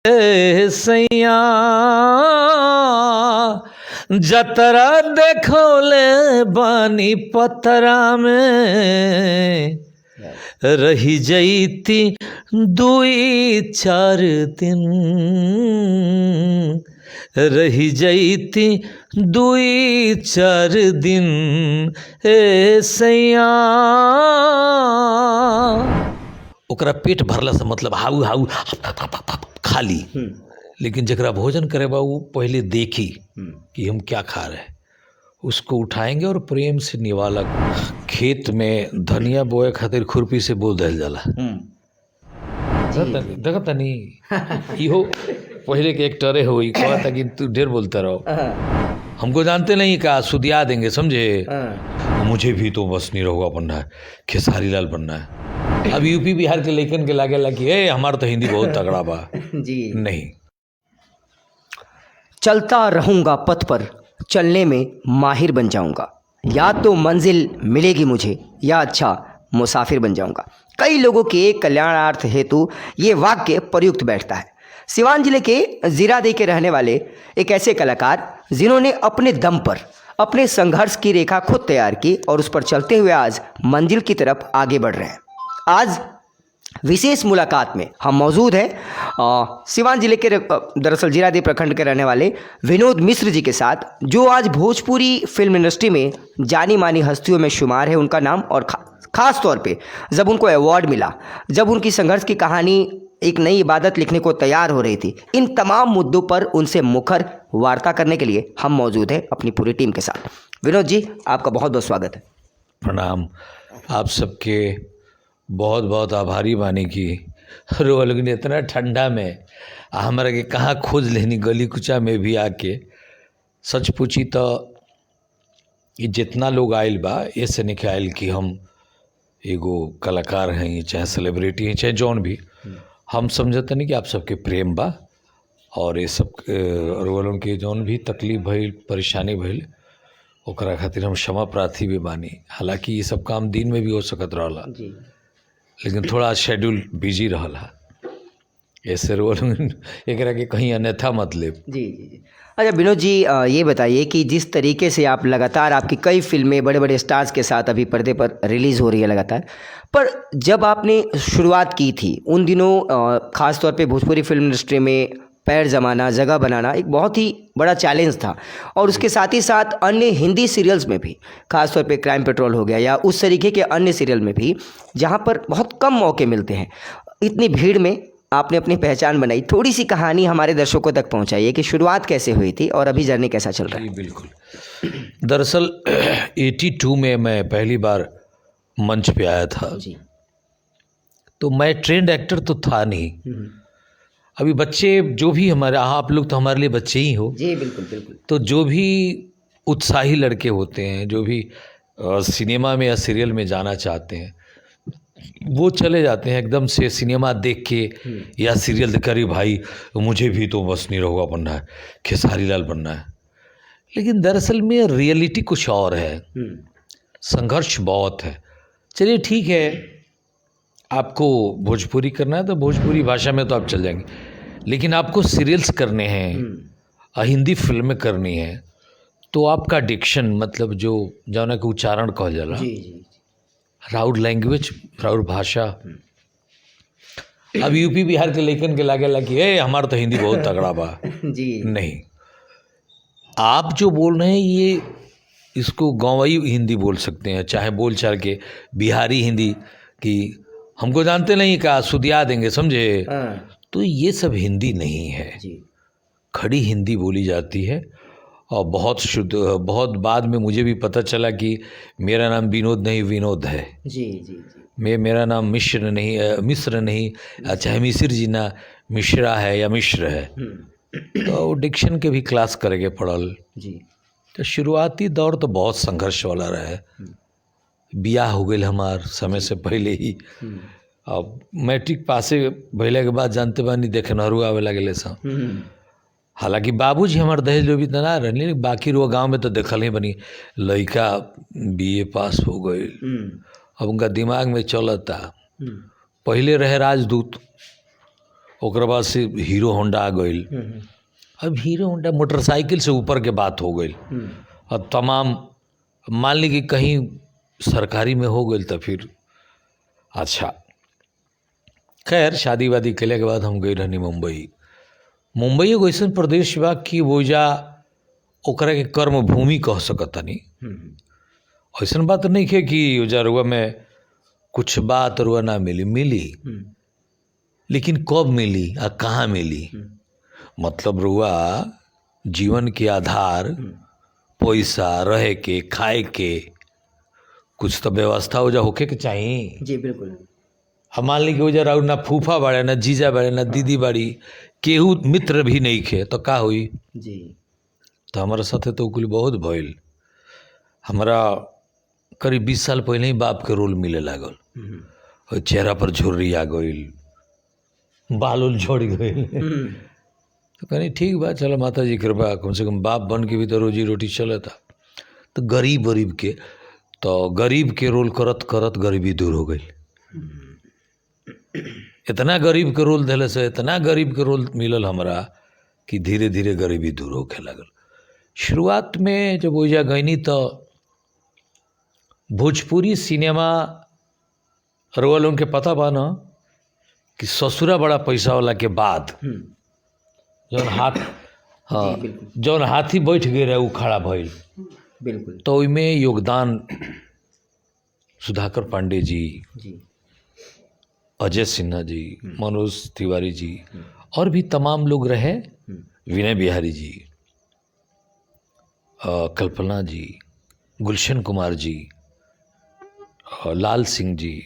सैया जतरा देखौले बानी पतरा में रही जईती दुई चार दिन रही जईती दुई चार दिन ए सैया। ओकरा पेट भरला से मतलब हाउ हाउ खाली, लेकिन जकरा भोजन करे बा वो पहले देखी कि हम क्या खा रहे हैं, उसको उठाएंगे और प्रेम से निवाला। खेत में धनिया बोए खातिर खुरपी से बोल दिल जाला। देखा तनी इहो पहले के एक्टरे हो कहा था कि तू ढेर बोलता रहो, हमको जानते नहीं का सुदिया देंगे समझे। मुझे भी तो बस नहीं रहोगा बनना है, खेसारी लाल बनना है। अब यूपी बिहार के लेखन के लागे लगी ए हमारा तो हिंदी बहुत तगड़ा बा जी नहीं। चलता रहूंगा पथ पर, चलने में माहिर बन जाऊंगा, या तो मंजिल मिलेगी मुझे या अच्छा मुसाफिर बन जाऊंगा। कई लोगों के कल्याणार्थ हेतु ये वाक्य प्रयुक्त बैठता है। सिवान जिले के जीरादेई के रहने वाले एक ऐसे कलाकार जिन्होंने अपने दम पर अपने संघर्ष की रेखा खुद तैयार की और उस पर चलते हुए आज मंजिल की तरफ आगे बढ़ रहे हैं। आज विशेष मुलाकात में हम मौजूद हैं सिवान जिले के दरअसल जीरादेई प्रखंड के रहने वाले विनोद मिश्र जी के साथ, जो आज भोजपुरी फिल्म इंडस्ट्री में जानी मानी हस्तियों में शुमार है। उनका नाम और ख़ास तौर पे जब उनको अवार्ड मिला, जब उनकी संघर्ष की कहानी एक नई इबादत लिखने को तैयार हो रही थी, इन तमाम मुद्दों पर उनसे मुखर वार्ता करने के लिए हम मौजूद हैं अपनी पूरी टीम के साथ। विनोद जी, आपका बहुत बहुत स्वागत है। प्रणाम। आप सबके बहुत बहुत आभारी बानी की रोल ने इतना ठंडा में हमारा के कहाँ खोज लेनी गली कुचा में भी आके। सच पूछी तो ये जितना लोग आयल बा ऐसे नहीं आयल कि हम एगो कलाकार हैं चाहे सेलिब्रिटी हैं चाहे जौन भी, हम समझते नहीं कि आप सबके प्रेम बा और ये सब रोलों के जौन भी तकलीफ भइल परेशानी भइल ओकरा खातिर हम क्षमा प्रार्थी भी बानी। हालांकि ये सब काम दिन में भी हो सकत रहला, लेकिन थोड़ा शेड्यूल बिजी रहला, ऐसे रोल एकरा के कहीं अन्यथा मत ले। जी जी जी। अच्छा विनोद जी, ये बताइए कि जिस तरीके से आप लगातार आपकी कई फिल्में बड़े बड़े स्टार्स के साथ अभी पर्दे पर रिलीज़ हो रही है लगातार, पर जब आपने शुरुआत की थी उन दिनों ख़ास तौर पे भोजपुरी फिल्म इंडस्ट्री में पैर जमाना, जगह बनाना एक बहुत ही बड़ा चैलेंज था। और उसके साथ ही साथ अन्य हिंदी सीरियल्स में भी, ख़ास तौर पे क्राइम पेट्रोल हो गया या उस तरीके के अन्य सीरियल में भी जहाँ पर बहुत कम मौके मिलते हैं, इतनी भीड़ में आपने अपनी पहचान बनाई। थोड़ी सी कहानी हमारे दर्शकों तक पहुंचाइए कि शुरुआत कैसे हुई थी और अभी जर्नी कैसा चल रहा है। बिल्कुल। दरअसल 82 में मैं पहली बार मंच पे आया था जी। तो मैं ट्रेंड एक्टर तो था नहीं। अभी बच्चे जो भी हमारे, आप लोग तो हमारे लिए बच्चे ही हो। जी बिल्कुल बिल्कुल। तो जो भी उत्साही लड़के होते हैं, जो भी सिनेमा में या सीरियल में जाना चाहते हैं, वो चले जाते हैं एकदम से सिनेमा देख के या सीरियल देख कर, भाई मुझे भी तो बस नहीं रहोगा बनना है, खेसारी लाल बनना है। लेकिन दरअसल में रियलिटी कुछ और है, संघर्ष बहुत है। चलिए ठीक है, आपको भोजपुरी करना है तो भोजपुरी भाषा में तो आप चल जाएंगे, लेकिन आपको सीरियल्स करने हैं, हिंदी फिल्में करनी है, तो आपका डिक्शन मतलब जो जौना के उच्चारण कहल जाला, राउर लैंग्वेज, राउर भाषा। अब यूपी बिहार के लेखन के लागे लगी ए हमारा तो हिंदी बहुत तगड़ा बा जी नहीं। आप जो बोल रहे हैं ये इसको गाँवई हिंदी बोल सकते हैं, चाहे बोल चाल के बिहारी हिंदी की हमको जानते नहीं का सुदिया देंगे समझे। तो ये सब हिंदी नहीं है, खड़ी हिंदी बोली जाती है। और बहुत शुद्ध, बहुत बाद में मुझे भी पता चला कि मेरा नाम विनोद नहीं विनोद है। जी जी जी। मेरा नाम मिश्र नहीं, चाहे मिश्र जी ना मिश्रा है या मिश्र है। तो डिक्शन के भी क्लास करेंगे पढ़ल जी। तो शुरुआती दौर तो बहुत संघर्ष वाला रहे। बियाह हो गई हमार समय से पहले ही। अब मैट्रिक पासे भैले के बाद जानते बानी देखनहरू आवे लगे सब। हालांकि बाबूजी हमारे दहेज जो भी ना रहने, बाकी रो गांव में तो देखल ही बनी लड़का बीए पास हो गए। अब उनका दिमाग में चलता, पहले रहे राजदूत, ओकरा बाद से हीरो होंडा आ गई। अब हीरो होंडा मोटरसाइकिल से ऊपर के बात हो गई। अब तमाम मान ली कि कहीं सरकारी में हो गई तो फिर अच्छा। खैर शादी वादी कैले के बाद हम गए रहनी मुंबई। मुंबई एगो ऐसा प्रदेश बा कि ओइजा ओकरा के कर्म भूमि कह सकतनी। ऐसा बात नहीं है कि ओइजा रुआ में कुछ बात रुआ ना मिली लेकिन कब मिली आ कहाँ मिली, मतलब रुआ जीवन के आधार पैसा रहे के खाए के कुछ तो व्यवस्था हो जा होके के चाहिए। जी बिल्कुल। हम मान ली कि हो जा रहा ना फूफा बाड़े ना जीजा बाड़े ना दीदी बाड़ी, केहू मित्र भी नहीं खे तो का हुई जी। तो हमारा साथे तो कुल बहुत भइल। हमारा करीब 20 साल पहले ही बाप के रोल मिले लागल। और चेहरा पर झुर्री आ गई, बाल उल झड़ गई। तो कहनी ठीक बा चलो माता जी कृपा, कम से कम बाप बन के भी तो रोजी रोटी चले था। तो गरीब के रोल करत करत गरीबी दूर हो गई। इतना गरीब के रोल दिले से इतना गरीब के रोल मिलल हमरा कि धीरे धीरे गरीबी दूर होके लगल। शुरुआत में जब ओइजा गईनी तो भोजपुरी सिनेमा रउआ लोगन के पता बा ना कि ससुरा बड़ा पैसा वाला के बाद जौन हाथी बैठ गए रहे उ खड़ा भइल। बिल्कुल। तो ओइमें योगदान सुधाकर पांडे जी, अजय सिन्हा जी, मनोज तिवारी जी और भी तमाम लोग रहे, विनय बिहारी जी, कल्पना जी, गुलशन कुमार जी, लाल सिंह जी,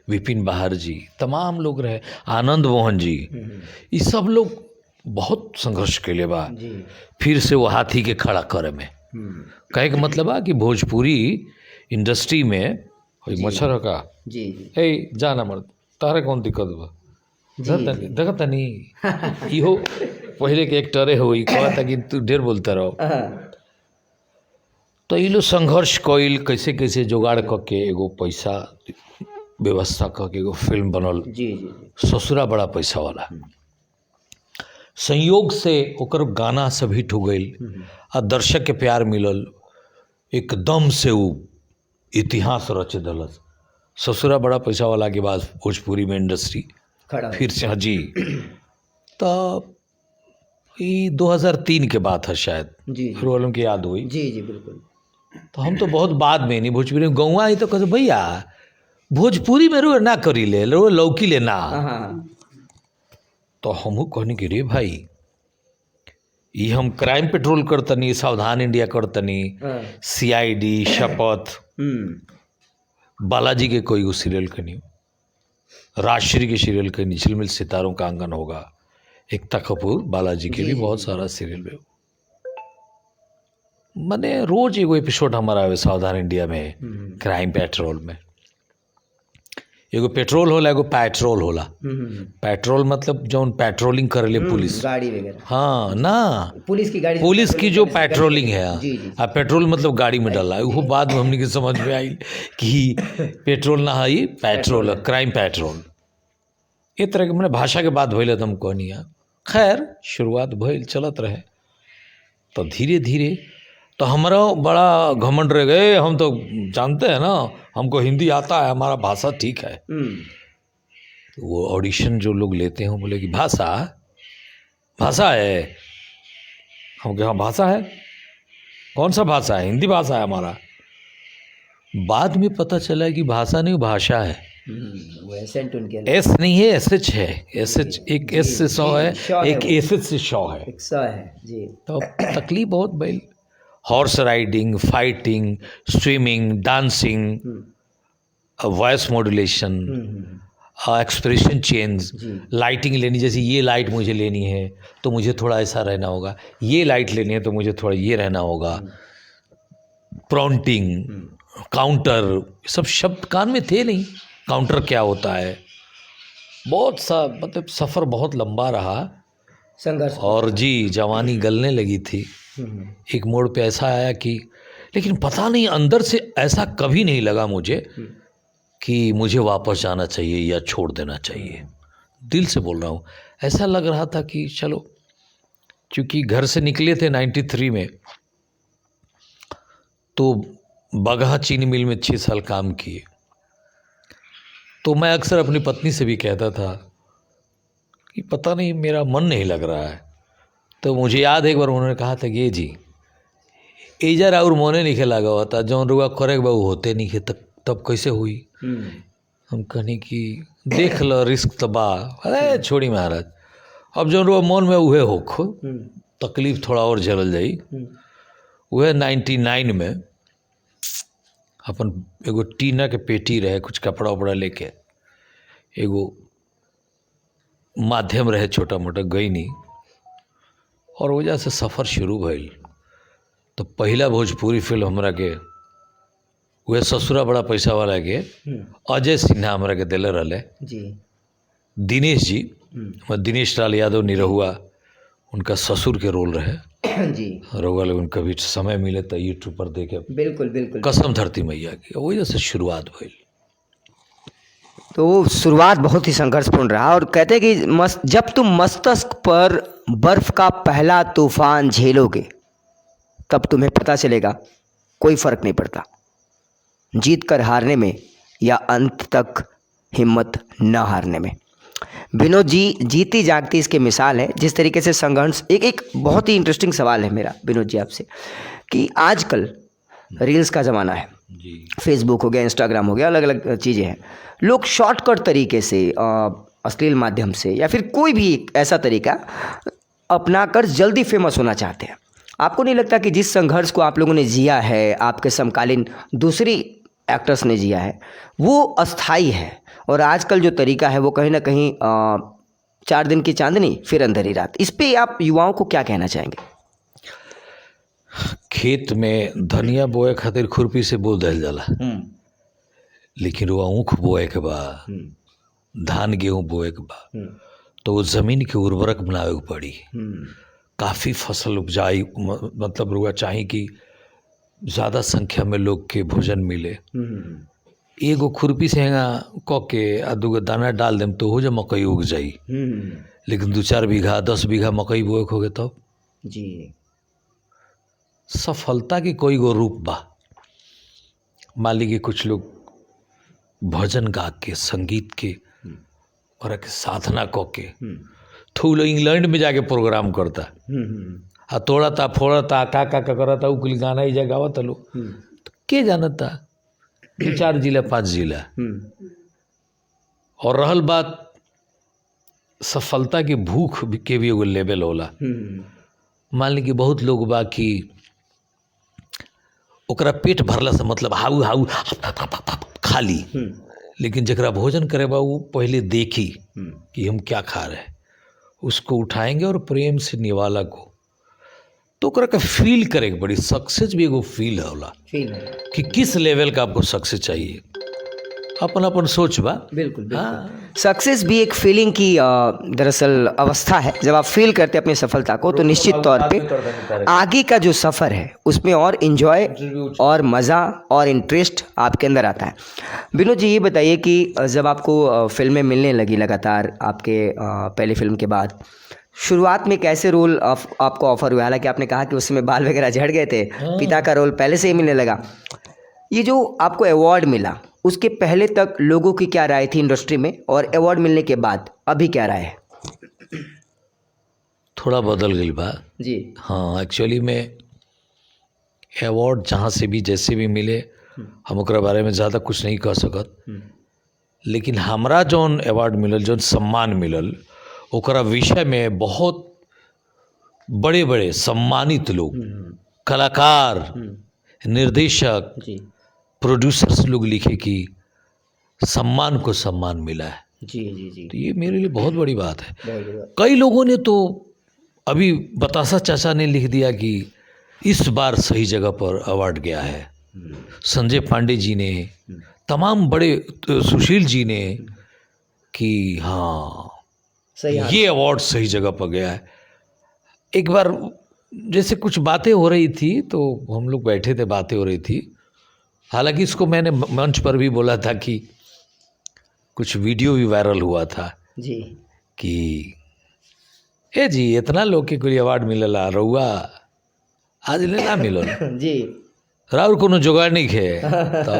विपिन बहार जी, तमाम लोग रहे, आनंद मोहन जी। ये सब लोग बहुत संघर्ष कैले बा फिर से वो हाथी के खड़ा करे में। कहे के मतलब बा कि भोजपुरी इंडस्ट्री में मच्छर का जी ए जाना मर्द तारे कौन दिक्कत बा देखत नहीं इहो पहले के एक्टरे हो कहता कि तू ढेर बोलता रहो। तो ये लोग संघर्ष कइल कैसे कैसे जुगाड़ करके एगो पैसा व्यवस्था करके एगो फिल्म बनल। जी ससुरा बड़ा पैसा वाला। संयोग से ओकर गाना सब हिट हो गई आ दर्शक के प्यार मिलल, एकदम से वो इतिहास रच दलस। ससुरा बड़ा पैसा वाला के बाद भोजपुरी में इंडस्ट्री खड़ा फिर से जी। तो ये 2003 के बात है शायद, जी फिर वालों की याद हुई। जी बिल्कुल। तो हम तो बहुत बाद में नहीं भोजपुरी में गौवा ही तो कहते भैया भोजपुरी में रो ना करी ले रो लौकी ले ना। तो हम कहनी कि रे भाई ये हम क्राइम पेट्रोल करतनी, सावधान इंडिया करतनी, CID, शपथ, बालाजी के कोई वो सीरियल कनी, राजश्री के सीरियल कनी, झिलमिल सितारों का आंगन होगा, एकता कपूर बालाजी के भी बहुत सारा सीरियल में मैंने रोज एगो एपिसोड हमारा आवे सावधान इंडिया में क्राइम पेट्रोल में। एगो पेट्रोल होला एगो पेट्रोल होला। पेट्रोल मतलब जौन पेट्रोलिंग करेले पुलिस गाड़ी वगैरह। हाँ ना पुलिस की जो पेट्रोलिंग है। जी। आ पेट्रोल मतलब गाड़ी में डाला वो बाद में हमने के समझ में आई कि पेट्रोल ना है पेट्रोल है, क्राइम पेट्रोल। ये तरह के मैंने भाषा के बात भइल हम कहनी। खैर शुरुआत भइल चलत रहे तो धीरे धीरे तो हमारा बड़ा घमंड रह गए। हम तो जानते हैं ना हमको हिंदी आता है, हमारा भाषा ठीक है। तो वो ऑडिशन जो लोग लेते हैं बोले कि भाषा है। हम कहे हाँ भाषा है। कौन सा भाषा है? हिंदी भाषा है हमारा। बाद में पता चला कि भाषा नहीं भाषा है। वो एसेंट उनके एस नहीं है SH है। SH एक S से 100 है, एक SH से 100 है। 100 है जी। तो तकलीफ बहुत बड़ी। Horse riding, fighting, swimming, dancing, voice modulation, expression change, lighting लेनी, जैसे ये लाइट मुझे लेनी है तो मुझे थोड़ा ऐसा रहना होगा, ये लाइट लेनी है तो मुझे थोड़ा ये रहना होगा, प्रॉन्टिंग, काउंटर, सब शब्द कान में थे नहीं। काउंटर क्या होता है, बहुत सा मतलब सफ़र बहुत लंबा रहा संघर्ष। और जी जवानी गलने लगी थी। एक मोड़ पे ऐसा आया कि लेकिन पता नहीं अंदर से ऐसा कभी नहीं लगा मुझे कि मुझे वापस जाना चाहिए या छोड़ देना चाहिए। दिल से बोल रहा हूँ, ऐसा लग रहा था कि चलो, क्योंकि घर से निकले थे 93 में, तो बगहा चीनी मिल में 6 साल काम किए। तो मैं अक्सर अपनी पत्नी से भी कहता था कि पता नहीं मेरा मन नहीं लग रहा है। तो मुझे याद है एक बार उन्होंने कहा था कि ये जी एजर और मोने नहीं लगा हुआ था, जौन रुआ करे बाबू होते नहीं खे, तब कैसे हुई। हम कहने की देख लो रिस्क तो बा, अरे छोड़ी महाराज, अब जौन रुआ मन में उहे होखो, तकलीफ थोड़ा और झेलल जाई। वह 99 में अपन एगो टीना के पेटी रहे, कुछ कपड़ा उपड़ा लेके, एगो माध्यम रहे छोटा मोटा, गई नहीं, और वजह से सफ़र शुरू भइल। तो पहला भोजपुरी फिल्म हमरा के वह ससुरा बड़ा पैसा वाला के अजय सिन्हा हमरा के दिले रहे जी, दिनेश जी, दिनेश लाल यादव निरहुआ उनका ससुर के रोल रहे जी, रहुआ लोगन कभी समय मिले तो यूट्यूब पर देखे, बिल्कुल बिल्कुल। कसम धरती मैया की, वजह से शुरुआत भइल। तो शुरुआत बहुत ही संघर्षपूर्ण रहा, और कहते हैं कि जब तुम मस्तिष्क पर बर्फ का पहला तूफान झेलोगे तब तुम्हें पता चलेगा कोई फर्क नहीं पड़ता, जीत कर हारने में या अंत तक हिम्मत न हारने में। विनोद जी जीती जागती इसकी मिसाल है। जिस तरीके से संघर्ष, एक बहुत ही इंटरेस्टिंग सवाल है मेरा विनोद जी आपसे, कि आजकल रील्स का ज़माना है, जी, फेसबुक हो गया, इंस्टाग्राम हो गया, अलग अलग चीज़ें हैं। लोग शॉर्टकट तरीके से, अश्लील माध्यम से, या फिर कोई भी ऐसा तरीका अपनाकर जल्दी फेमस होना चाहते हैं। आपको नहीं लगता कि जिस संघर्ष को आप लोगों ने जिया है, आपके समकालीन दूसरी एक्टर्स ने जिया है, वो अस्थाई है, और आजकल जो तरीका है वो कहीं ना कहीं 4 दिन की चांदनी फिर अंधेरी रात। इस पे आप युवाओं को क्या कहना चाहेंगे? खेत में धनिया बोए खातिर खुरपी से बो दल जाला, लेकिन वो ऊख बोए के बाद, धान गेहूँ बोए के बाद, तो वो ज़मीन के उर्वरक बनावे के पड़ी, काफ़ी फसल उपजाई, मतलब रुआ चाहे कि ज़्यादा संख्या में लोग के भोजन मिले। एगो खुरपी से हेंगा क के आ दूगो दाना डाल देम तो हो जा मकई उग जाई, लेकिन 2-4 बीघा 10 बीघा मकई बोए हो गए तब जी, सफलता के कोई गो रूप बा। मान ली कि कुछ लोग भजन गा के, संगीत के और के साधना क के, तो लोग इंग्लैंड में जाके प्रोग्राम करता, आ तोड़ता फोड़ता का करता, उ कुल गाना ही जगावत लोग, तो के जानता 2-4 जिला 5 जिला। और रहल बात सफलता की भूख के भी एगो लेवल होला। मान ली कि बहुत लोग बा कि ओकरा पेट भरला से मतलब हाउ हाउ खाली, लेकिन जकरा भोजन करे बा वो पहले देखी कि हम क्या खा रहे हैं, उसको उठाएंगे और प्रेम से निवाला को, तो ओकरा का फील करे के बड़ी। सक्सेस भी एगो फील होला कि किस लेवल का आपको सक्सेस चाहिए, अपन अपन सोच बा। बिल्कुल। सक्सेस भी एक फीलिंग की दरअसल अवस्था है। जब आप फील करते हैं अपनी सफलता को, तो निश्चित तौर पे आगे का जो सफ़र है उसमें और इन्जॉय और मज़ा और इंटरेस्ट आपके अंदर आता है। विनोद जी ये बताइए कि जब आपको फिल्में मिलने लगी लगातार आपके पहली फिल्म के बाद, शुरुआत में कैसे रोल आपको ऑफर हुआ? हालांकि आपने कहा कि उस समय बाल वगैरह झड़ गए थे, पिता का रोल पहले से ही मिलने लगा। ये जो आपको अवार्ड मिला, उसके पहले तक लोगों की क्या राय थी इंडस्ट्री में, और अवार्ड मिलने के बाद अभी क्या राय है? थोड़ा बदल गई बा जी। हाँ, एक्चुअली में अवार्ड जहाँ से भी जैसे भी मिले, हम ओकरा बारे में ज़्यादा कुछ नहीं कह सकत, लेकिन हमरा जौन अवार्ड मिलल, जौन सम्मान मिलल, ओकरा विषय में बहुत बड़े बड़े सम्मानित लोग, कलाकार, निर्देशक, प्रोड्यूसर्स लोग लिखे कि सम्मान को सम्मान मिला है। जी जी जी। तो ये मेरे लिए बहुत बड़ी बात है। कई लोगों ने तो अभी बतासा चाचा ने लिख दिया कि इस बार सही जगह पर अवार्ड गया है। संजय पांडे जी ने, तमाम बड़े, सुशील जी ने, कि हाँ ये अवार्ड सही जगह पर गया है। एक बार जैसे कुछ बातें हो रही थी, तो हम लोग बैठे थे, बातें हो रही थी, हालांकि इसको मैंने मंच पर भी बोला था कि कुछ वीडियो भी वायरल हुआ था जी, कि ए जी इतना लोग के कोई अवार्ड मिलला रउआ आज ले ना मिलो जी राउर कोनो जुगाड़ नहीं खे तो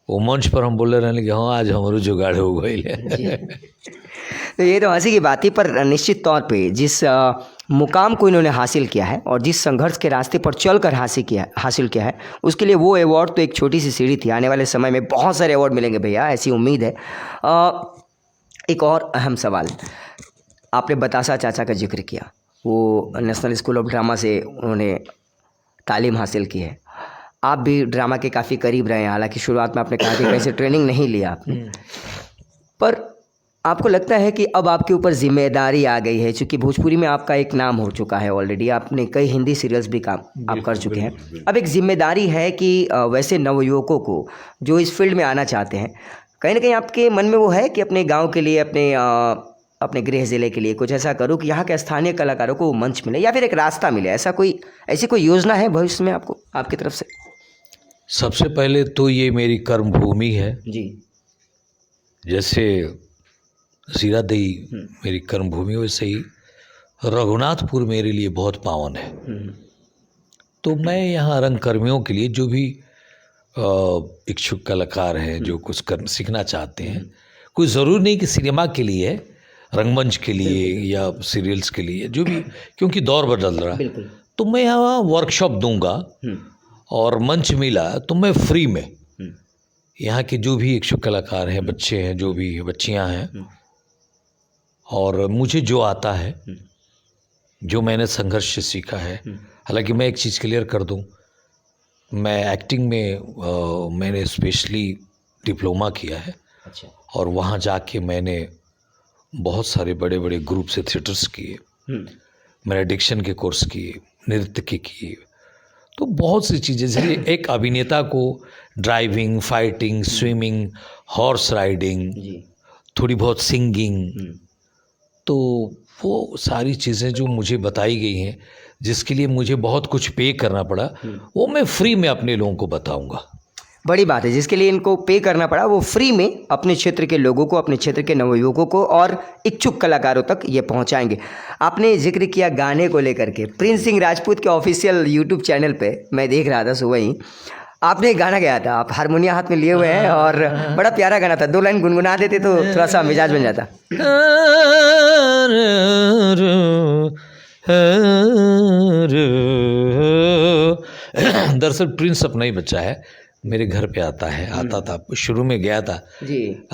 वो मंच पर हम बोले रहने कि हाँ आज हमारो जुगाड़ हो गई तो ये तो हंसी की बात ही, पर निश्चित तौर पे जिस मुकाम को इन्होंने हासिल किया है और जिस संघर्ष के रास्ते पर चलकर हासिल किया है उसके लिए वो अवार्ड तो एक छोटी सी सीढ़ी थी। आने वाले समय में बहुत सारे अवार्ड मिलेंगे भैया, ऐसी उम्मीद है। एक और अहम सवाल, आपने बतासा चाचा का जिक्र किया, वो नेशनल स्कूल ऑफ ड्रामा से उन्होंने तालीम हासिल की है। आप भी ड्रामा के काफ़ी करीब रहे हैं, हालांकि शुरुआत में आपने कहा कि कहीं से ट्रेनिंग नहीं लिया आपने, पर आपको लगता है कि अब आपके ऊपर जिम्मेदारी आ गई है, क्योंकि भोजपुरी में आपका एक नाम हो चुका है ऑलरेडी, आपने कई हिंदी सीरियल्स भी काम आप कर चुके हैं, अब एक जिम्मेदारी है कि वैसे नवयुवकों को जो इस फील्ड में आना चाहते हैं, कहीं ना कहीं आपके मन में वो है कि अपने गांव के लिए, अपने गृह ज़िले के लिए कुछ ऐसा करूं कि यहाँ के स्थानीय कलाकारों को मंच मिले या फिर एक रास्ता मिले, ऐसी कोई योजना है भविष्य में आपको, आपकी तरफ से? सबसे पहले तो ये मेरी कर्म भूमि है जी। जैसे जीरादेई मेरी कर्म भूमि, वैसे ही रघुनाथपुर मेरे लिए बहुत पावन है। तो मैं यहाँ रंगकर्मियों के लिए जो भी इच्छुक कलाकार हैं जो कुछ सीखना चाहते हैं, कोई ज़रूर नहीं कि सिनेमा के लिए, रंगमंच के लिए या सीरियल्स के लिए, जो भी, क्योंकि दौर बदल रहा है, तो मैं यहाँ वर्कशॉप दूंगा और मंच मिला तो मैं फ्री में यहाँ के जो भी इच्छुक कलाकार हैं, बच्चे हैं, जो भी बच्चियाँ हैं, और मुझे जो आता है, जो मैंने संघर्ष से सीखा है, हालांकि मैं एक चीज़ क्लियर कर दूं, मैं एक्टिंग में मैंने स्पेशली डिप्लोमा किया है। अच्छा। और वहाँ जाके मैंने बहुत सारे बड़े बड़े ग्रुप से थिएटर्स किए, मैंने डिक्शन के कोर्स किए, नृत्य के किए, तो बहुत सी चीज़ें, जैसे एक अभिनेता को driving, fighting, swimming, horse riding, थोड़ी बहुत सिंगिंग, तो वो सारी चीज़ें जो मुझे बताई गई हैं, जिसके लिए मुझे बहुत कुछ पे करना पड़ा, वो मैं फ्री में अपने लोगों को बताऊंगा। बड़ी बात है, जिसके लिए इनको पे करना पड़ा वो फ्री में अपने क्षेत्र के लोगों को, अपने क्षेत्र के नवयुवकों को और इच्छुक कलाकारों तक ये पहुंचाएंगे। आपने जिक्र किया गाने को लेकर के, प्रिंस सिंह राजपूत के ऑफिशियल यूट्यूब चैनल पे मैं देख रहा था सुबह ही, आपने एक गाना गाया था, आप हारमोनिया हाथ में लिए हुए हैं और बड़ा प्यारा गाना था, 2 लाइन गुनगुना देते तो थोड़ा सा मिजाज बन जाता। दरअसल प्रिंस अपना ही बच्चा है, मेरे घर पे आता था, शुरू में गया था जी।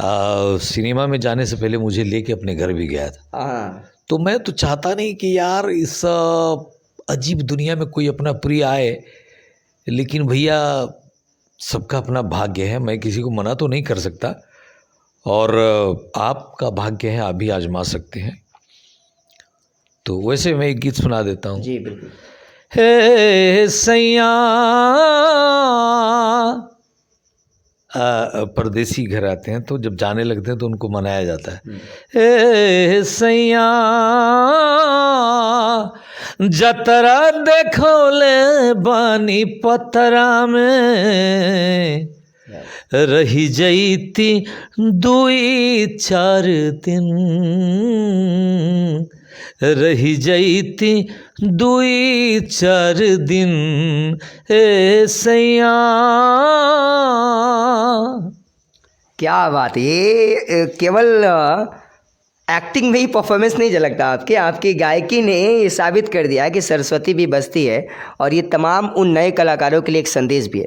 सिनेमा में जाने से पहले मुझे लेके अपने घर भी गया था। तो मैं तो चाहता नहीं कि यार इस अजीब दुनिया में कोई अपना प्रिय आए, लेकिन भैया सबका अपना भाग्य है, मैं किसी को मना तो नहीं कर सकता, और आपका भाग्य है, आप भी आजमा सकते हैं। तो वैसे मैं एक गीत सुना देता हूँ। जी बिल्कुल। हे सैया, परदेसी घर आते हैं तो जब जाने लगते हैं तो उनको मनाया जाता है। हे सैया जतरा देखो ले बानी पतरा में, रही जईती 2-4 दिन, रही जईती 2-4 दिन, ए सैया। क्या बात है, ये केवल एक्टिंग में ही परफॉर्मेंस नहीं झलकता, आपकी गायकी ने ये साबित कर दिया कि सरस्वती भी बसती है, और ये तमाम उन नए कलाकारों के लिए एक संदेश भी है।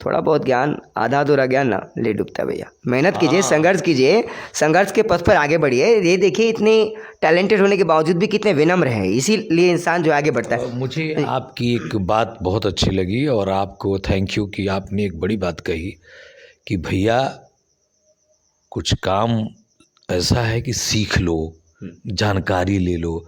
थोड़ा बहुत ज्ञान, आधा अधूरा ज्ञान ना ले डूबता भैया, मेहनत कीजिए, संघर्ष कीजिए, संघर्ष के पथ पर आगे बढ़िए। ये देखिए इतने टैलेंटेड होने के बावजूद भी कितने विनम्र हैं, इसीलिए इंसान जो आगे बढ़ता है। मुझे आपकी एक बात बहुत अच्छी लगी, और आपको थैंक यू कि आपने एक बड़ी बात कही कि भैया कुछ काम ऐसा है कि सीख लो, जानकारी ले लो,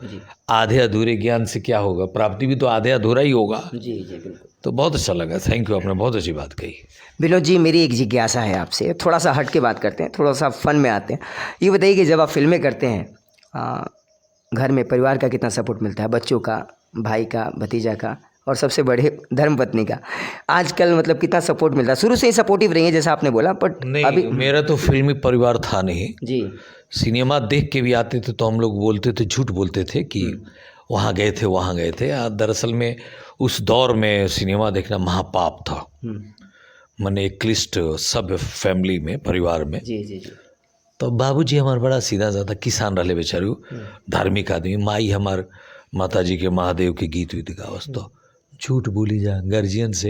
आधे अधूरे ज्ञान से क्या होगा, प्राप्ति भी तो आधे अधूरा ही होगा। जी बिल्कुल। तो बहुत अच्छा लगा, थैंक यू, आपने बहुत अच्छी बात कही। विनोद जी, मेरी एक जिज्ञासा है आपसे, थोड़ा सा हट के बात करते हैं, थोड़ा सा फन में आते हैं। ये बताइए कि जब आप फिल्में करते हैं, घर में परिवार का कितना सपोर्ट मिलता है, बच्चों का, भाई का, भतीजा का, और सबसे बड़े धर्मपत्नी का। आजकल मतलब कितना सपोर्ट मिलता है? शुरू से ही सपोर्टिव रही है जैसा आपने बोला, बट नहीं, अभी मेरा तो फिल्मी परिवार था नहीं। जी सिनेमा देख के भी आते थे तो हम लोग बोलते थे, झूठ बोलते थे कि वहाँ गए थे वहाँ गए थे। दरअसल में उस दौर में सिनेमा देखना महापाप था। मैंने एक क्लिष्ट सब फैमिली में, परिवार में। जी जी जी तो बाबूजी हमार बड़ा सीधा साधा किसान रहे बेचारू, धार्मिक आदमी। माई हमार माता जी के महादेव के गीत वीत गावस। तो झूठ बोली जा गार्जियन से।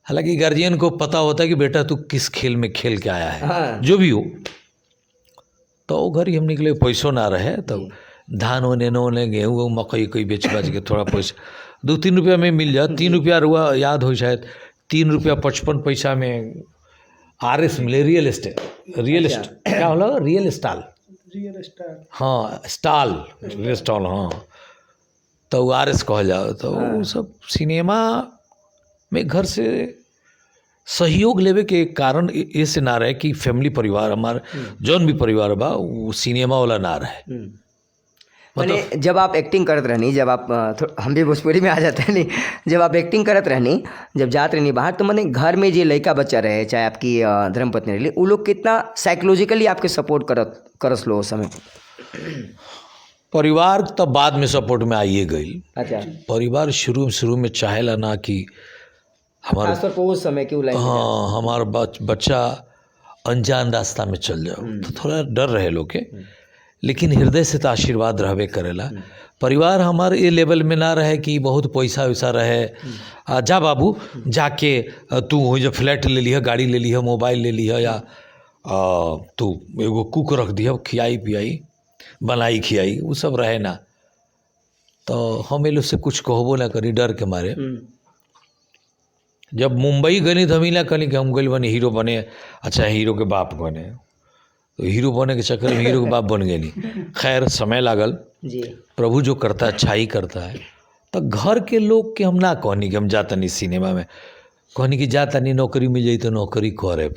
हालांकि गार्जियन को पता होता है कि बेटा तू किस खेल में खेल के आया है, हाँ। जो भी हो। तो वो घर ही हम निकले, पैसों ना रहे तो धान होने न होने, गेहूँ मकई कोई बेच बाच के थोड़ा पैसा 2-3 रुपया में मिल जाए। 3 रुपया रुआ याद हो शायद, 3 रुपया 55 पैसा में RS मिले। रियल एस्टेट क्या होला? रियल स्टॉल, हाँ स्टॉल, रियल स्टॉल, हाँ। तो RS कहल जाओ। तो वो सब सिनेमा में घर से सहयोग लेवे के कारण ऐसे ना रहे कि फैमिली परिवार हमार जौन भी परिवार बा वो सिनेमा वाला ना रहे। मैंने जब आप एक्टिंग करत रहनी, जब आप हम भी भोजपुरी में आ जाते हैं, नहीं, जब आप एक्टिंग करत रहनी, जब जात रहनी बाहर, तो मैंने घर में जो लड़का बच्चा रहे, चाहे आपकी धर्मपत्नी रही, वो लोग कितना साइकोलॉजिकली आपके सपोर्ट करस लो उस समय? परिवार तो बाद में सपोर्ट में आइए गई। अच्छा, परिवार शुरू में चाहेला ना कि हमारा, खासतौर पर उस समय क्यों लाइन? हाँ, हमारा बच्चा अनजान रास्ता में चल जाओ तो थोड़ा डर रहे लोग के। लेकिन हृदय से तो आशीर्वाद रहबे करेला। परिवार हमारे ये लेवल में ना रहे कि बहुत पैसा वैसा रहे। जा बाबू जाके तू हो जो फ्लैट ले लिया, गाड़ी ले लिया, मोबाइल ले लिया, या तू एगो कुक रख दिया, खियाई पियाई बनाई खियाई, वो सब रहे ना। तो हम ये लोग से कुछ कहबो ना करी डर के मारे। जब मुंबई गनी तो हम ही ना करी कि हम गए बने हीरो बने। अच्छा हीरो के बाप बने, तो हीरो बने के चक्कर में हीरो के बाप बन गए नहीं। खैर समय लागल जी, प्रभु जो करता है अच्छा ही करता है। तो घर के लोग के हम ना कहनी कि हम जाता नहीं सिनेमा में, कहनी कि जाता नहीं नौकरी मिल जाई तो नौकरी करे।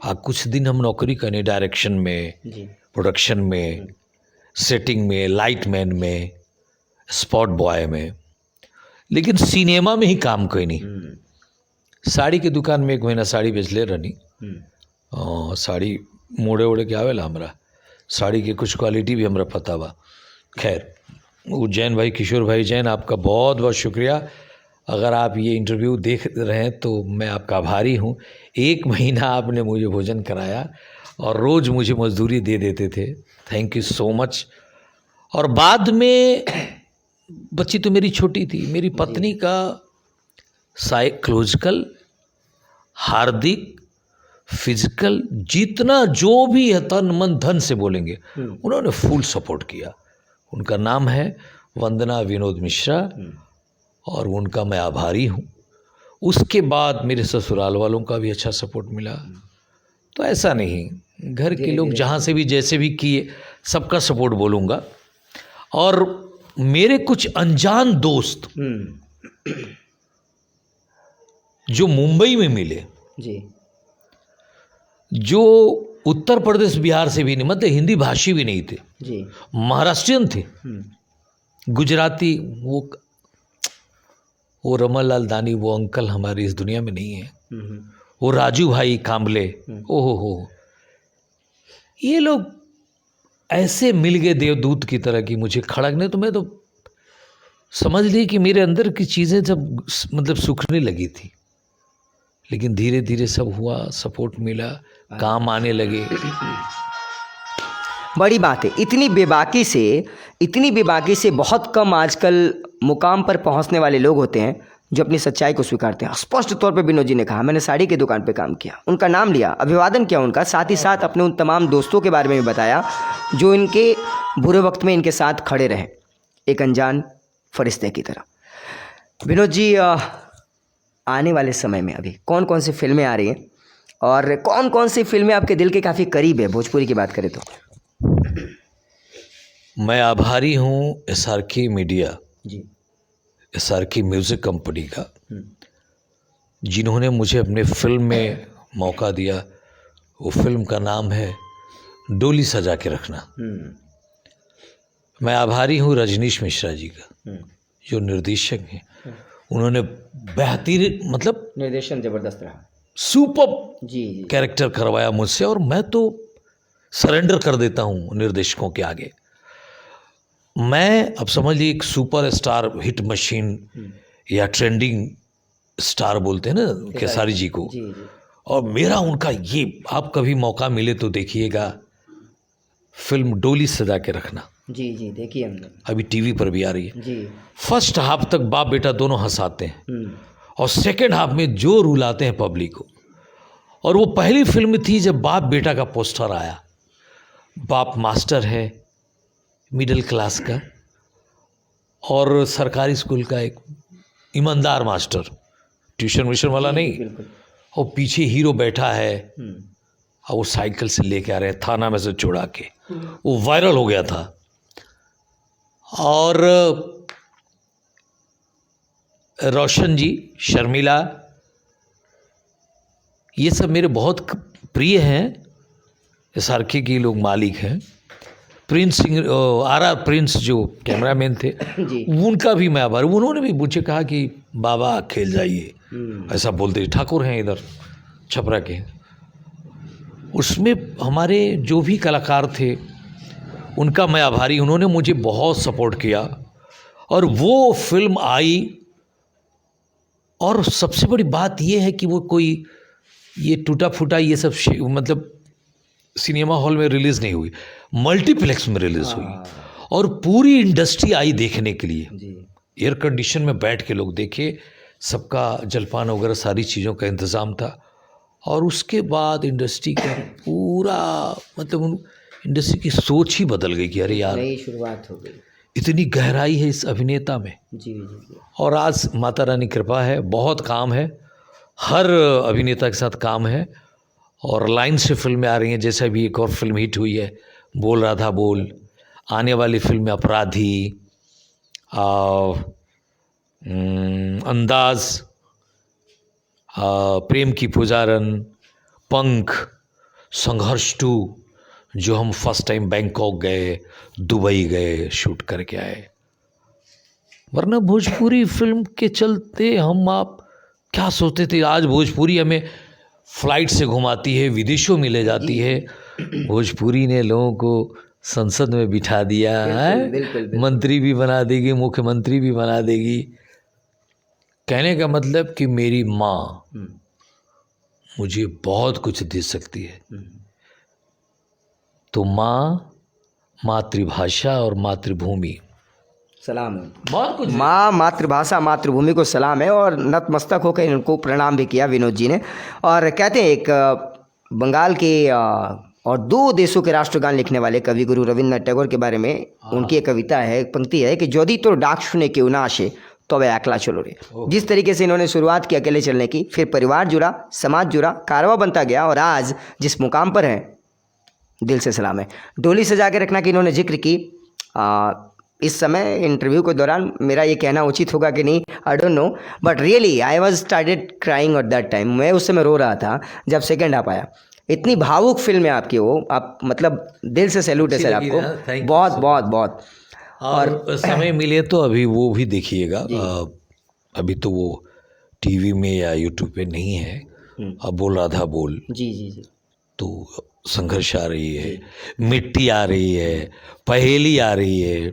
कुछ दिन हम नौकरी करनी डायरेक्शन में, जी, प्रोडक्शन में, सेटिंग में, लाइट मैन में, स्पॉट बॉय में, लेकिन सिनेमा में ही काम करनी। साड़ी के दुकान में 1 महीना साड़ी बेच ले रहनी। साड़ी मोड़े ओड़े के आवेला हमरा, साड़ी के कुछ क्वालिटी भी हमरा पता बा। खैर वो जैन भाई, किशोर भाई जैन, आपका बहुत बहुत शुक्रिया। अगर आप ये इंटरव्यू देख रहे हैं तो मैं आपका आभारी हूँ। 1 महीना आपने मुझे भोजन कराया और रोज़ मुझे मजदूरी दे देते थे। Thank you so much. और बाद में बच्ची तो मेरी छोटी थी, मेरी पत्नी का साइकोलॉजिकल, हार्दिक, फिजिकल, जितना जो भी है तन मन धन से बोलेंगे, उन्होंने फुल सपोर्ट किया। उनका नाम है वंदना विनोद मिश्रा और उनका मैं आभारी हूँ। उसके बाद मेरे ससुराल वालों का भी अच्छा सपोर्ट मिला। तो ऐसा नहीं, घर के लोग जहाँ से भी जैसे भी किए सबका सपोर्ट बोलूँगा। और मेरे कुछ अनजान दोस्त जो मुंबई में मिले, जी, जो उत्तर प्रदेश बिहार से भी नहीं, मतलब हिंदी भाषी भी नहीं थे, जी, महाराष्ट्रियन थे, गुजराती, वो रमन लाल दानी, वो अंकल हमारी इस दुनिया में नहीं है। वो राजू भाई कांबले, ओहो हो, ये लोग ऐसे मिल गए देवदूत की तरह कि मुझे खड़कने, तो मैं तो समझ ली कि मेरे अंदर की चीज़ें जब मतलब सूखने लगी थी। लेकिन धीरे धीरे सब हुआ, सपोर्ट मिला, काम आने लगे। बड़ी बात है। इतनी बेबाकी से बहुत कम आजकल मुकाम पर पहुंचने वाले लोग होते हैं जो अपनी सच्चाई को स्वीकारते हैं। स्पष्ट तौर पे विनोद जी ने कहा, मैंने साड़ी की दुकान पे काम किया, उनका नाम लिया, अभिवादन किया उनका, साथ ही साथ अपने उन तमाम दोस्तों के बारे में भी बताया जो इनके बुरे वक्त में इनके साथ खड़े रहे, एक अनजान फरिश्ते की तरह। विनोद जी, आने वाले समय में अभी कौन कौन सी फिल्में आ रही हैं और कौन कौन सी फिल्में आपके दिल के काफ़ी करीब है, भोजपुरी की बात करें तो? मैं आभारी हूँ SRK मीडिया, जी, SRK म्यूज़िक कंपनी का, जिन्होंने मुझे अपने फिल्म में मौका दिया। वो फिल्म का नाम है डोली सजा के रखना। मैं आभारी हूँ रजनीश मिश्रा जी का, जो निर्देशक हैं उन्होंने बेहतरीन मतलब निर्देशन जबरदस्त रहा। सुपर जी जी कैरेक्टर करवाया मुझसे, और मैं तो सरेंडर कर देता हूँ निर्देशकों के आगे। मैं अब समझ लीजिए एक सुपर स्टार हिट मशीन या ट्रेंडिंग स्टार बोलते हैं ना खेसारी जी को, जी जी और मेरा उनका ये, आप कभी मौका मिले तो देखिएगा फिल्म डोली सजा के रखना, जी जी देखिए हमने। अभी टीवी पर भी आ रही है। जी फर्स्ट हाफ तक बाप बेटा दोनों हंसाते हैं और सेकंड हाफ में जो रुलाते हैं पब्लिक को। और वो पहली फिल्म थी जब बाप बेटा का पोस्टर आया। बाप मास्टर है मिडिल क्लास का और सरकारी स्कूल का एक ईमानदार मास्टर, ट्यूशन व्यूशन वाला नहीं, बिल्कुल। और पीछे हीरो बैठा है और वो साइकिल से लेके आ रहे हैं थाना में से छुड़ा के, वो वायरल हो गया था। और रोशन जी, शर्मिला, ये सब मेरे बहुत प्रिय हैं। SRK के लोग मालिक हैं। प्रिंस सिंह, RR प्रिंस जो कैमरामैन थे, जी उनका भी मैं आभार। उन्होंने भी मुझे कहा कि बाबा खेल जाइए, ऐसा बोलते। ठाकुर हैं इधर छपरा के। उसमें हमारे जो भी कलाकार थे उनका मैं आभारी। उन्होंने मुझे बहुत सपोर्ट किया और वो फिल्म आई। और सबसे बड़ी बात ये है कि वो कोई ये टूटा फूटा ये सब मतलब सिनेमा हॉल में रिलीज़ नहीं हुई, मल्टीप्लेक्स में रिलीज़ हुई और पूरी इंडस्ट्री आई देखने के लिए। जी एयर कंडीशन में बैठ के लोग देखे, सबका जलपान वगैरह सारी चीज़ों का इंतज़ाम था। और उसके बाद इंडस्ट्री का पूरा मतलब उन इंडस्ट्री की सोच ही बदल गई कि अरे यार नई शुरुआत हो गई। इतनी गहराई है इस अभिनेता में। जी जी जी और आज माता रानी कृपा है, बहुत काम है, हर अभिनेता के साथ काम है और लाइन से फिल्में आ रही हैं। जैसे अभी एक और फिल्म हिट हुई है, बोल राधा बोल। आने वाली फिल्म में अपराधी, अंदाज, प्रेम की पुजारन, पंख, संघर्ष 2 जो हम फर्स्ट टाइम बैंकॉक गए, दुबई गए, शूट करके आए। वरना भोजपुरी फिल्म के चलते हम आप क्या सोचते थे, आज भोजपुरी हमें फ्लाइट से घुमाती है, विदेशों में ले जाती है। भोजपुरी ने लोगों को संसद में बिठा दिया है, बिल्कुल। मंत्री भी बना देगी, मुख्यमंत्री भी बना देगी। कहने का मतलब कि मेरी माँ मुझे बहुत कुछ दे सकती है। तो माँ, मातृभाषा और मातृभूमि, सलाम है। बहुत कुछ। माँ, मातृभाषा, मातृभूमि को सलाम है। और नतमस्तक होकर इनको प्रणाम भी किया विनोद जी ने। और कहते हैं एक बंगाल के और 2 देशों के राष्ट्रगान लिखने वाले कवि गुरु रविन्द्रनाथ टैगोर के बारे में उनकी एक कविता है, एक पंक्ति है कि यदि तो डाक सुने के उनाशे तो वे अकेला चलो रे। जिस तरीके से इन्होंने शुरुआत की अकेले चलने की, फिर परिवार जुड़ा, समाज जुड़ा, कारवां बनता गया और आज जिस मुकाम पर हैं, दिल से सलाम है। डोली सजा के रखना की इन्होंने जिक्र की। इस समय इंटरव्यू के दौरान मेरा ये कहना उचित होगा कि नहीं, I don't know, but really I was started crying at that time. मैं उस समय रो रहा था जब सेकंड हाफ आया। इतनी भावुक फिल्म है आपकी वो, आप मतलब दिल से सैल्यूट है सर आपको, बहुत बहुत बहुत। और समय मिले तो अभी वो भी देखिएगा। अभी तो वो टीवी में या यूट्यूब पे नहीं है। अब बोल राधा बोल, जी जी जी, तो संघर्ष आ रही है, मिट्टी आ रही है, पहेली आ रही है,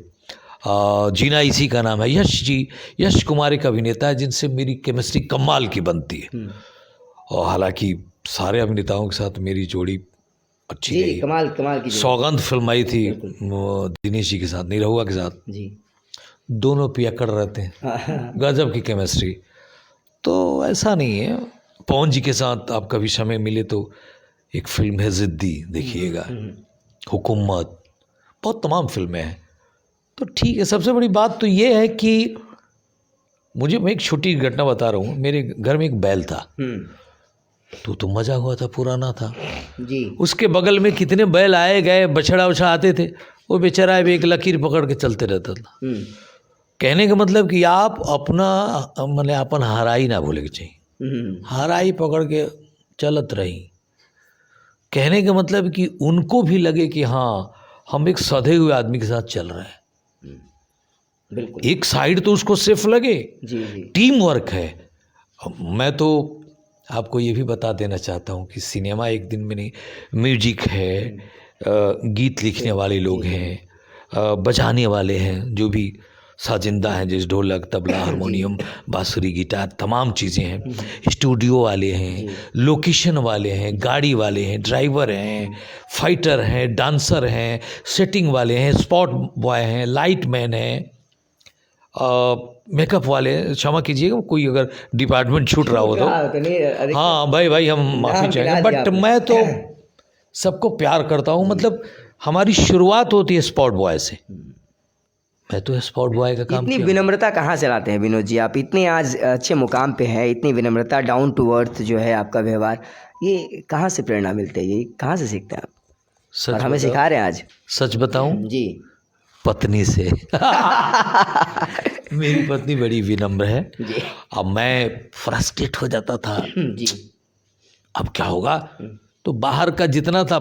जीना इसी का नाम है। यश जी, यश कुमार एक अभिनेता है जिनसे मेरी केमिस्ट्री कमाल की बनती है। और हालांकि सारे अभिनेताओं के साथ मेरी जोड़ी अच्छी गई। कमाल कमाल की सौगंध फिल्म आई थी दिनेश जी के साथ, निरहुआ के साथ, जी, दोनों पियक्कड़ रहते हैं, गजब की केमिस्ट्री। तो ऐसा नहीं है। पवन जी के साथ आप कभी समय मिले तो एक फिल्म है जिद्दी, देखिएगा, हुकूमत, बहुत तमाम फिल्में हैं। तो ठीक है। सबसे बड़ी बात तो ये है कि मैं एक छोटी घटना बता रहा हूँ। मेरे घर में एक बैल था, तो मज़ा हुआ था, पुराना था जी। उसके बगल में कितने बैल आए गए, बछड़ा उछड़ा आते थे, वो बेचारा एक लकीर पकड़ के चलते रहता था। कहने का मतलब कि आप अपना मतलब अपन हराई ना भूले के चाहिए, हराई पकड़ के चलत रही। कहने का मतलब कि उनको भी लगे कि हाँ हम एक सधे हुए आदमी के साथ चल रहे हैं। बिल्कुल। एक साइड तो उसको सिर्फ लगे, जी जी। टीम वर्क है। मैं तो आपको ये भी बता देना चाहता हूँ कि सिनेमा एक दिन में नहीं, म्यूजिक है, गीत लिखने वाले लोग हैं, बजाने वाले हैं, जो भी साजिंदा हैं, जैसे ढोलक, तबला, हारमोनियम, बांसुरी, गिटार, तमाम चीज़ें हैं। स्टूडियो वाले हैं, लोकेशन वाले हैं, गाड़ी वाले हैं, ड्राइवर हैं, फाइटर हैं, डांसर हैं, सेटिंग वाले हैं, स्पॉट बॉय हैं, लाइट मैन हैं, मेकअप वाले। क्षमा कीजिएगा कोई अगर डिपार्टमेंट छूट रहा हो तो। हाँ भाई हम माफ़ी चाहेंगे, बट मैं तो सबको प्यार करता हूँ। मतलब हमारी शुरुआत होती है स्पॉट बॉय से। मैं तो स्पॉट बॉय का काम इतनी किया। विनम्रता कहाँ से लाते हैं विनोद जी? आप इतने आज अच्छे मुकाम पे हैं, इतनी विनम्रता, डाउन टू अर्थ जो है आपका व्यवहार, ये कहाँ से प्रेरणा मिलती है? ये कहाँ से सीखते हैं आप? सच और हमें बताऊं? सिखा रहे हैं आज। सच बताऊं? जी। पत्नी से। मेरी पत्नी बड़ी विनम्र है। जी। अब मैं फ्रस्ट्रेट हो जाता था, जी। अब क्या होगा, तो बाहर का जितना था,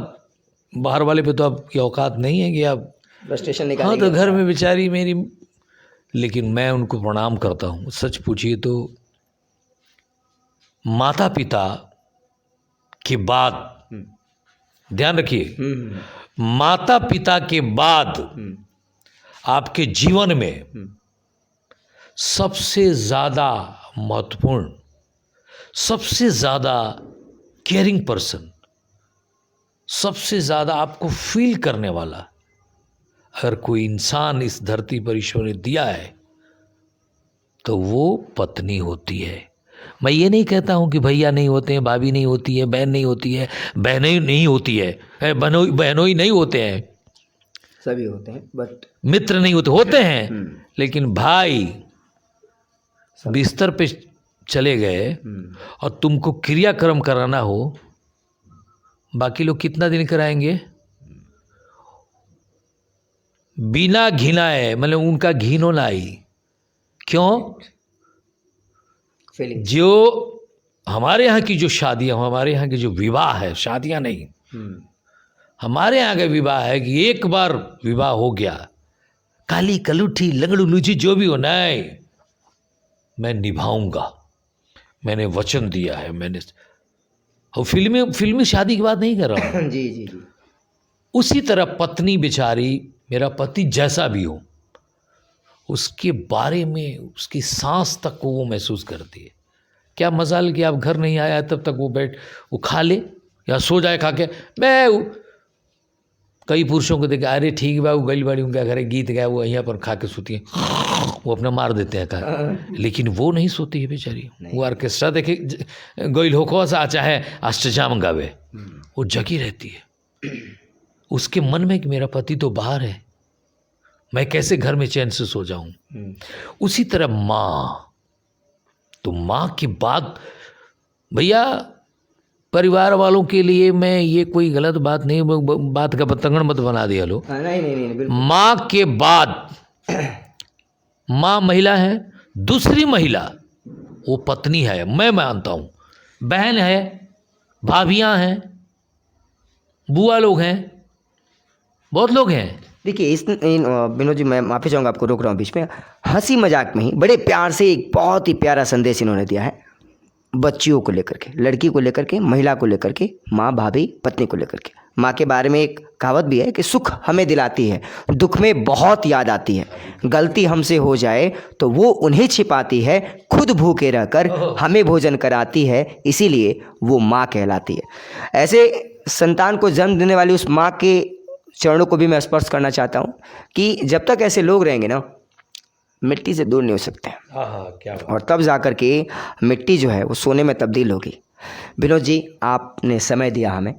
बाहर वाले पे तो अब की औकात नहीं है कि अब फ्रस्ट्रेशन हाँ, निकालेंगे। तो घर में बेचारी मेरी, लेकिन मैं उनको प्रणाम करता हूँ। सच पूछिए तो माता पिता के बाद, ध्यान रखिए, माता पिता के बाद आपके जीवन में सबसे ज़्यादा महत्वपूर्ण, सबसे ज़्यादा केयरिंग पर्सन, सबसे ज़्यादा आपको फील करने वाला अगर कोई इंसान इस धरती पर ईश्वर ने दिया है तो वो पत्नी होती है। मैं ये नहीं कहता हूँ कि भैया नहीं होते हैं, भाभी नहीं होती है, बहन नहीं होती है, बहनें नहीं होती है, बहनोई नहीं होते हैं, सभी होते हैं, बट मित्र नहीं होते हैं, लेकिन भाई बिस्तर पे चले गए और तुमको क्रियाक्रम कराना हो, बाकी लोग कितना दिन कराएंगे? बिना घिनाए, मतलब उनका घिनो ना आई। क्यों? फीलिंग। जो हमारे यहाँ की जो शादियाँ, हमारे यहाँ की जो विवाह है, शादियाँ नहीं, हमारे यहाँ का विवाह है कि एक बार विवाह हो गया, काली कलूठी लंगड़ू लूची जो भी हो, नहीं, मैं निभाऊंगा, मैंने वचन दिया है, मैंने। और फिल्मी शादी की बात नहीं कर रहा हूँ। जी जी जी। उसी तरह पत्नी बेचारी, मेरा पति जैसा भी हो, उसके बारे में, उसकी सांस तक को वो महसूस करती है। क्या मजाल कि आप घर नहीं आया तब तक वो खा ले या सो जाए खा के। मैं कई पुरुषों को देखा, अरे ठीक बा, वो गली बाड़ी उनका घर है, गीत गया, वो यहाँ पर खा के सोती है, वो अपना मार देते हैं खा, लेकिन वो नहीं सोती है बेचारी। वो ऑर्केस्ट्रा देखे गोइल होको सा चाहे अष्टजाम गावे, वो जगी रहती है। उसके मन में कि मेरा पति तो बाहर है, मैं कैसे घर में चैन से सो जाऊं। उसी तरह माँ, तो माँ के बाद भैया परिवार वालों के लिए, मैं ये कोई गलत बात नहीं, बात का पतंगड़ मत बना दिया लो। नहीं, बिल्कुल। माँ के बाद माँ महिला है, दूसरी महिला वो पत्नी है, मैं मानता हूँ। बहन है, भाभियाँ हैं, बुआ लोग हैं, बहुत लोग हैं। देखिए विनोद जी, मैं माफ़ी चाहूँगा, आपको रोक रहा हूँ बीच में। हंसी मजाक में ही बड़े प्यार से एक बहुत ही प्यारा संदेश इन्होंने दिया है, बच्चियों को लेकर के, लड़की को लेकर के, महिला को लेकर के, माँ, भाभी, पत्नी को लेकर के। माँ के बारे में एक कहावत भी है कि सुख हमें दिलाती है, दुख में बहुत याद आती है, गलती हमसे हो जाए तो वो उन्हें छिपाती है, खुद भूखे रहकर हमें भोजन कराती है, इसीलिए वो माँ कहलाती है। ऐसे संतान को जन्म देने वाली उस माँ के चरणों को भी मैं स्पर्श करना चाहता हूँ कि जब तक ऐसे लोग रहेंगे ना, मिट्टी से दूर नहीं हो सकते हैं। हाँ, क्या बात। और तब जा कर के मिट्टी जो है वो सोने में तब्दील होगी। विनोद जी, आपने समय दिया हमें,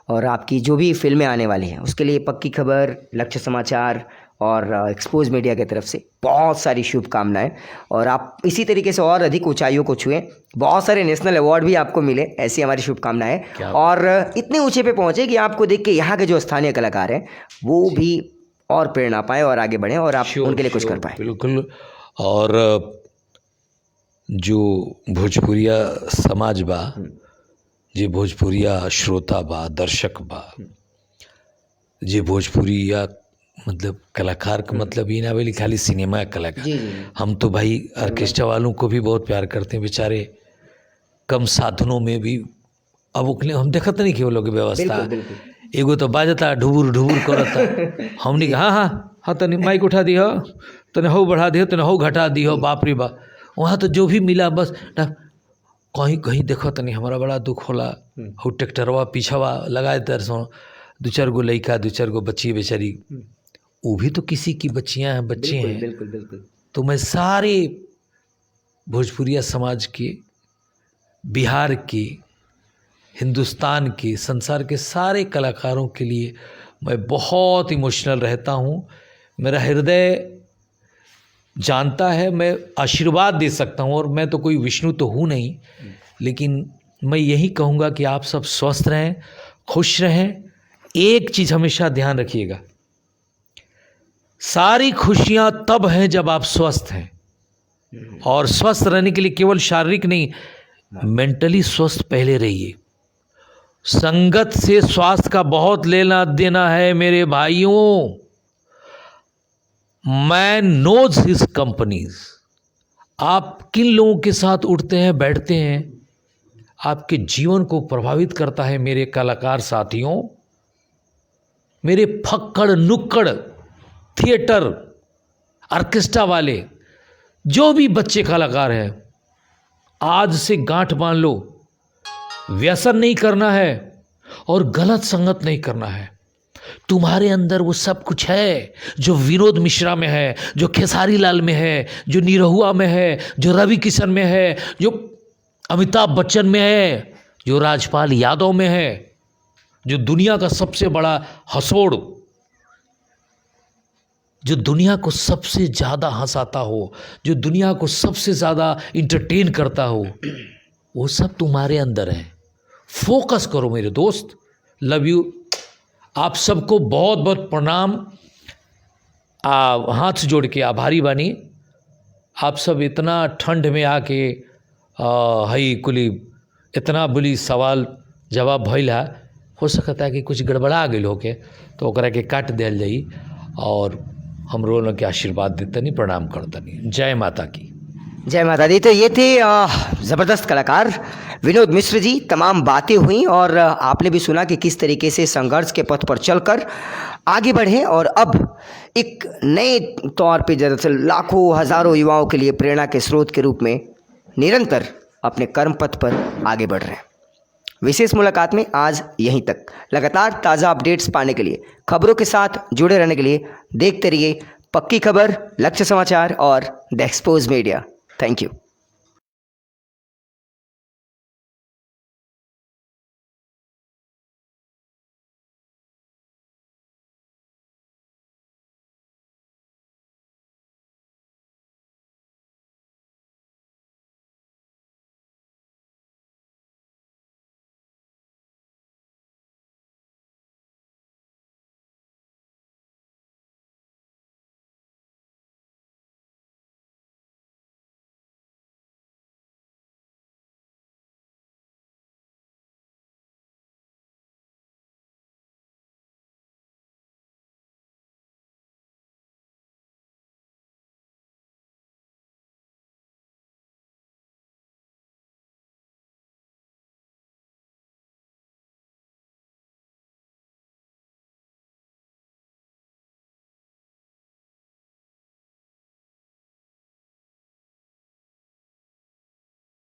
और आपकी जो भी फिल्में आने वाली हैं उसके लिए पक्की खबर, लक्ष्य समाचार और एक्सपोज मीडिया की तरफ से बहुत सारी शुभकामनाएं, और आप इसी तरीके से और अधिक ऊंचाइयों को छुएं, बहुत सारे नेशनल अवार्ड भी आपको मिले, ऐसी हमारी शुभकामनाएं, और इतने ऊंचे पे पहुंचे कि आपको देख के यहाँ के जो स्थानीय कलाकार हैं वो भी और प्रेरणा पाएँ और आगे बढ़ें, और आप उनके लिए कुछ कर पाएँ। बिल्कुल। और जो भोजपुरिया समाज बा, जे भोजपुरिया श्रोता बा, दर्शक बा, जे भोजपुरिया मतलब कलाकार का मतलब ये ना बोली खाली सिनेमा कलाकार। जी जी हम तो भाई ऑर्केस्ट्रा वालों को भी बहुत प्यार करते हैं, बेचारे कम साधनों में भी अब उकले हम देखते नहीं कि वो लोग की व्यवस्था। बिल्कुल बिल्कुल एगो तो बाजता ढुबुर ढुबुर करता हमने कहा हाँ हाँ हाँ तने माइक उठा दियो, तने हो बढ़ा दियो, तने हो घटा दियो, बाप रे बाप। वहाँ तो जो भी मिला बस कहीं कहीं देखो तनी हमारा बड़ा दुख होला। हो ट्रैक्टरवा पीछवा लगाए तरसों 2-4 गो लड़का 2-4 गो बच्ची बेचारी, वो भी तो किसी की बच्चियां हैं, बच्चे हैं। बिल्कुल बिल्कुल तो मैं सारे भोजपुरिया समाज के, बिहार के, हिंदुस्तान के, संसार के सारे कलाकारों के लिए मैं बहुत इमोशनल रहता हूँ। मेरा हृदय जानता है मैं आशीर्वाद दे सकता हूँ, और मैं तो कोई विष्णु तो हूँ नहीं, लेकिन मैं यही कहूँगा कि आप सब स्वस्थ रहें, खुश रहें। एक चीज़ हमेशा ध्यान रखिएगा, सारी खुशियाँ तब हैं जब आप स्वस्थ हैं, और स्वस्थ रहने के लिए केवल शारीरिक नहीं, मेंटली स्वस्थ पहले रहिए। संगत से स्वास्थ्य का बहुत लेना देना है मेरे भाइयों। Man knows his companies. आप किन लोगों के साथ उठते हैं बैठते हैं, आपके जीवन को प्रभावित करता है मेरे कलाकार साथियों। मेरे फक्कड़ नुक्कड़ थिएटर ऑर्केस्ट्रा वाले जो भी बच्चे कलाकार हैं, आज से गांठ बांध लो, व्यसन नहीं करना है और गलत संगत नहीं करना है। तुम्हारे अंदर वो सब कुछ है जो विनोद मिश्रा में है, जो खेसारी लाल में है, जो निरहुआ में है, जो रवि किशन में है, जो अमिताभ बच्चन में है, जो राजपाल यादव में है, जो दुनिया का सबसे बड़ा हंसोड़, जो दुनिया को सबसे ज़्यादा हंसाता हो, जो दुनिया को सबसे ज़्यादा इंटरटेन करता हो, वो सब तुम्हारे अंदर है। फोकस करो मेरे दोस्त। Love you. आप सबको बहुत बहुत प्रणाम। हाथ जोड़ के आभारी बानी। आप सब इतना ठंड में आके हई कुली इतना बुली सवाल जवाब भइल है, हो सकता है कि कुछ गड़बड़ा गई होके, तो ओकरा के काट दिल जाई और हम लोगों के आशीर्वाद देतनी, प्रणाम करतनी। जय माता की। जय माता दी। तो ये थे ज़बरदस्त कलाकार विनोद मिश्र जी। तमाम बातें हुई और आपने भी सुना कि किस तरीके से संघर्ष के पथ पर चलकर आगे बढ़े और अब एक नए तौर पे दरअसल लाखों हज़ारों युवाओं के लिए प्रेरणा के स्रोत के रूप में निरंतर अपने कर्म पथ पर आगे बढ़ रहे हैं। विशेष मुलाकात में आज यहीं तक। लगातार ताज़ा अपडेट्स पाने के लिए, खबरों के साथ जुड़े रहने के लिए देखते रहिए पक्की खबर, लक्ष्य समाचार और the expose media. Thank you.